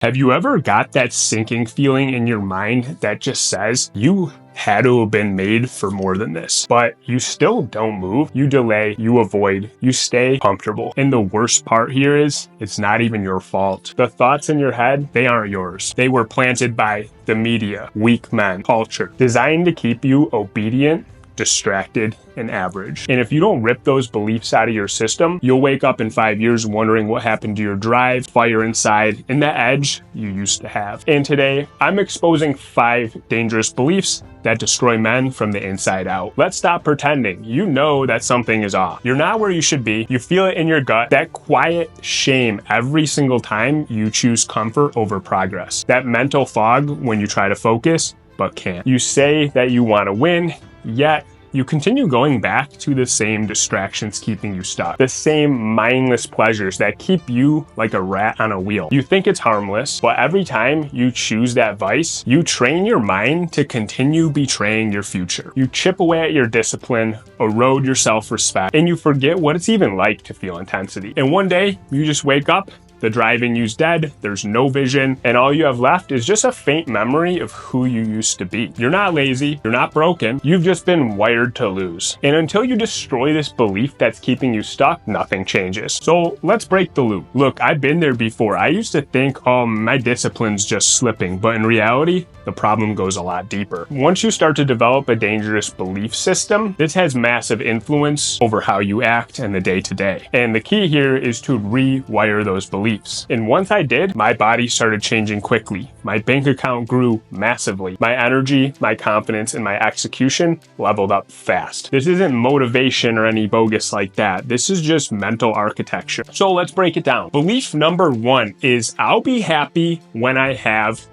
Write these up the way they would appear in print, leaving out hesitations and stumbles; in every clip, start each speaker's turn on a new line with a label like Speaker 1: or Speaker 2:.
Speaker 1: Have you ever got that sinking feeling in your mind that just says you had to have been made for more than this, but you still don't move, you delay, you avoid, you stay comfortable. And the worst part here is it's not even your fault. The thoughts in your head, they aren't yours. They were planted by the media, weak men, culture, designed to keep you obedient, distracted, and average. And if you don't rip those beliefs out of your system, you'll wake up in 5 years wondering what happened to your drive, fire inside, and that edge you used to have. And today, I'm exposing 5 dangerous beliefs that destroy men from the inside out. Let's stop pretending. You know that something is off. You're not where you should be. You feel it in your gut. That quiet shame every single time you choose comfort over progress. That mental fog when you try to focus but can't. You say that you want to win, yet you continue going back to the same distractions keeping you stuck, the same mindless pleasures that keep you like a rat on a wheel. You think it's harmless, but every time you choose that vice, you train your mind to continue betraying your future. You chip away at your discipline, erode your self-respect, and you forget what it's even like to feel intensity. And one day, you just wake up, the drive in you's dead, there's no vision, and all you have left is just a faint memory of who you used to be. You're not lazy, you're not broken, you've just been wired to lose. And until you destroy this belief that's keeping you stuck, nothing changes. So let's break the loop. Look, I've been there before. I used to think, oh, my discipline's just slipping, but in reality, the problem goes a lot deeper. Once you start to develop a dangerous belief system, this has massive influence over how you act in the day-to-day. And the key here is to rewire those beliefs. And once I did, my body started changing quickly. My bank account grew massively. My energy, my confidence, and my execution leveled up fast. This isn't motivation or any bogus like that. This is just mental architecture. So let's break it down. Belief number 1 is I'll be happy when I have.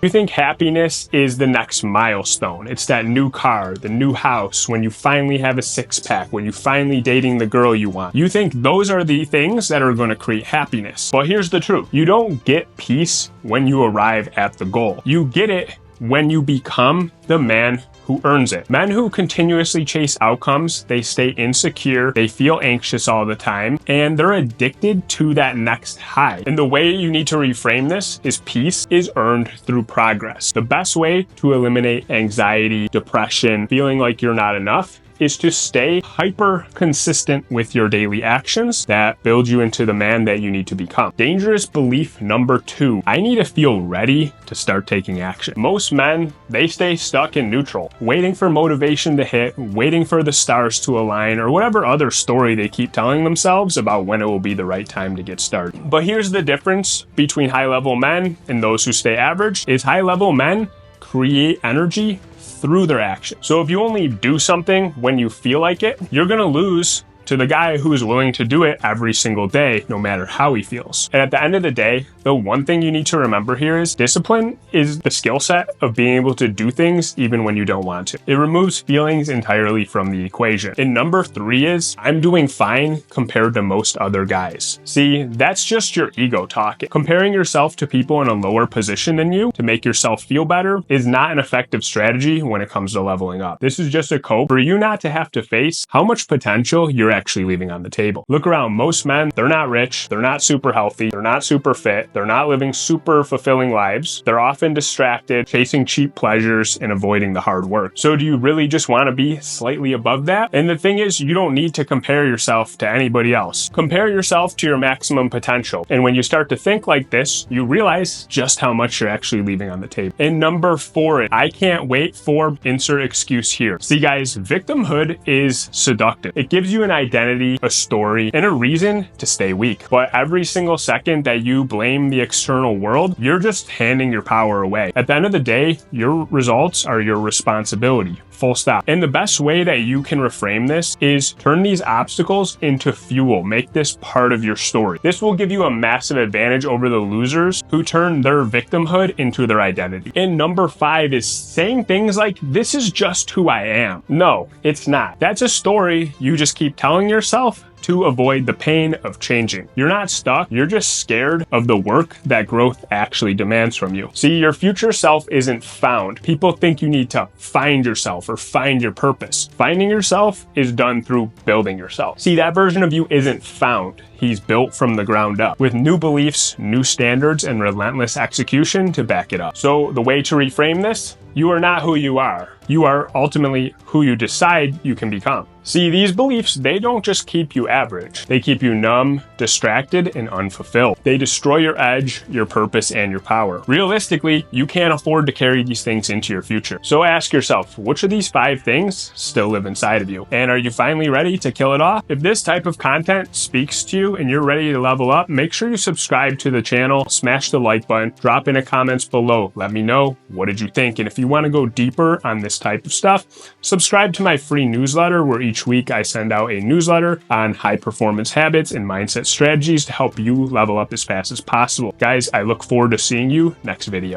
Speaker 1: You think happiness is the next milestone. It's that new car, the new house, when you finally have a 6-pack, when you finally dating the girl you want. You think those are the things that are going to create happiness. But here's the truth. You don't get peace when you arrive at the goal. You get it when you become the man who earns it. Men who continuously chase outcomes, they stay insecure, they feel anxious all the time, and they're addicted to that next high. And the way you need to reframe this is peace is earned through progress. The best way to eliminate anxiety, depression, feeling like you're not enough is to stay hyper consistent with your daily actions that build you into the man that you need to become. Dangerous belief number 2, I need to feel ready to start taking action. Most men, they stay stuck in neutral, waiting for motivation to hit, waiting for the stars to align, or whatever other story they keep telling themselves about when it will be the right time to get started. But here's the difference between high-level men and those who stay average, is high-level men create energy through their action. So if you only do something when you feel like it, you're gonna lose to the guy who is willing to do it every single day, no matter how he feels. And at the end of the day, the one thing you need to remember here is discipline is the skill set of being able to do things even when you don't want to. It removes feelings entirely from the equation. And number 3 is, I'm doing fine compared to most other guys. See, that's just your ego talking. Comparing yourself to people in a lower position than you to make yourself feel better is not an effective strategy when it comes to leveling up. This is just a cope for you not to have to face how much potential you're actually leaving on the table. Look around, most men, they're not rich, they're not super healthy, they're not super fit, they're not living super fulfilling lives, they're often distracted, chasing cheap pleasures, and avoiding the hard work. So do you really just want to be slightly above that? And the thing is, you don't need to compare yourself to anybody else. Compare yourself to your maximum potential. And when you start to think like this, you realize just how much you're actually leaving on the table. And number 4, I can't wait for insert excuse here. See guys, victimhood is seductive. It gives you an identity, a story, and a reason to stay weak. But every single second that you blame the external world, you're just handing your power away. At the end of the day, your results are your responsibility. Full stop. And the best way that you can reframe this is turn these obstacles into fuel. Make this part of your story. This will give you a massive advantage over the losers who turn their victimhood into their identity. And number 5 is saying things like, this is just who I am. No, it's not. That's a story you just keep telling yourself to avoid the pain of changing. You're not stuck, you're just scared of the work that growth actually demands from you. See, your future self isn't found. People think you need to find yourself, yourself or find your purpose. Finding yourself is done through building yourself. See, that version of you isn't found. He's built from the ground up with new beliefs, new standards, and relentless execution to back it up. So the way to reframe this, you are not who you are. You are ultimately who you decide you can become. See, these beliefs, they don't just keep you average. They keep you numb, distracted, and unfulfilled. They destroy your edge, your purpose, and your power. Realistically, you can't afford to carry these things into your future. So ask yourself, which of these 5 things still live inside of you? And are you finally ready to kill it off? If this type of content speaks to you and you're ready to level up, make sure you subscribe to the channel, smash the like button, drop in the comments below. Let me know, what did you think? And if you want to go deeper on this type of stuff, subscribe to my free newsletter where each week I send out a newsletter on high performance habits and mindset strategies to help you level up as fast as possible. Guys, I look forward to seeing you next video.